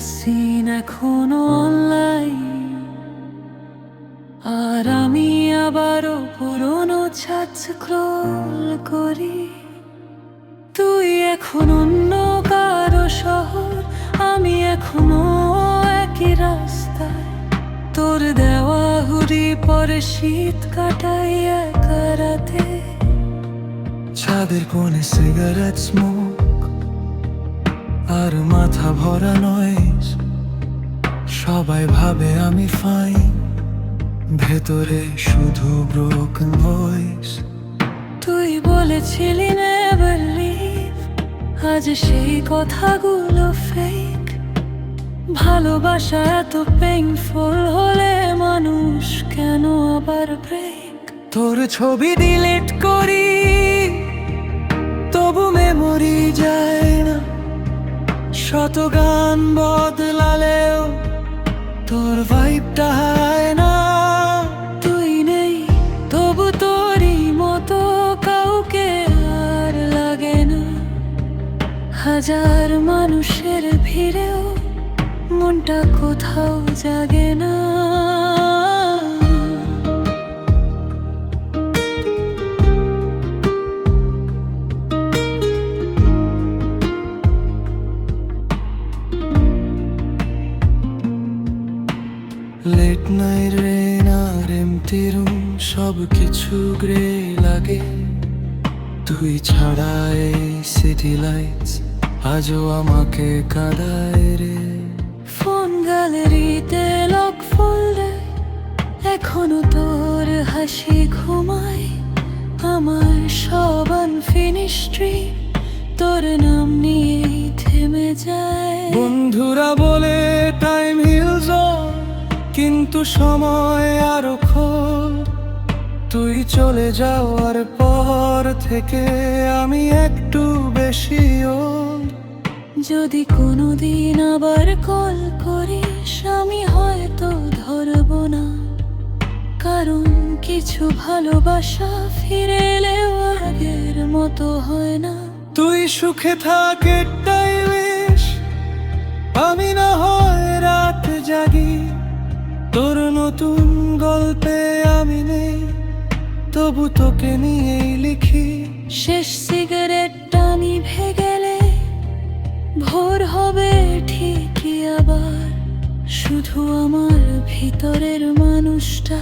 Scene এখনো online, আর আমি আবারও পুরনো ছাদ স্ক্রল করি। তুই এখন অন্য কারো শহর, আমি এখনো একই রাস্তায়। তোর দেওয়া হুড়ি পরে শীত কাটাই একা রাতে। ছাদের কোণে সিগারেট স্মোক আর মাথা ভরা নয়েজ। সবাই ভাবে আমি ফাইন, ভেতরে শুধু ব্রোকেন ভয়েস। তুই বলেছিলি নেভার লিভ, আজ সেই কথাগুলো ফেক। ভালোবাসা এত পেইনফুল হলে মানুষ কেন আবার ব্রেক? তোর ছবি ডিলিট করি, তবু মেমোরি যায় না। শত গান বদলালেও তোর ভাইবটা হয় না। তুই নেই তবু তোরই মতো কাউকে আর লাগে না। হাজার মানুষের ভিড়েও মনটা কোথাও জাগে না। লেট নাইট রেন আর এমটি রুম, সব কিছু গ্রে লাগে। তুই ছাড়া এই সিটি লাইটস আজও আমাকে কাঁদায় রে। ফোন গ্যালারিতে লক ফোল্ডে এখনো তোর হাসি ঘুমায়। আমার সব আনফিনিশড ড্রিম তোর নাম নিয়েই থেমে যায়। বন্ধুরা বলে টাইম হিলস অন, কিন্তু সময় আরো খোল। তুই চলে যাওয়ার পর থেকে আমি একটু বেশি ওল্ড। যদি কোনোদিন আবার কল করিস আমি হয়তো ধরবো না, কারণ কিছু ভালোবাসা ফিরে এলেও আগের মতো হয় না। তুই সুখে থাক এটাই উইশ, আমি না হয় রাত জাগি। তোর নতুন গল্পে আমি নেই, তবু তোকে নিয়েই লিখি। শেষ সিগারেটটা নিভে গেলে ভোর হবে ঠিকই আবার। শুধু আমার ভিতরের মানুষটা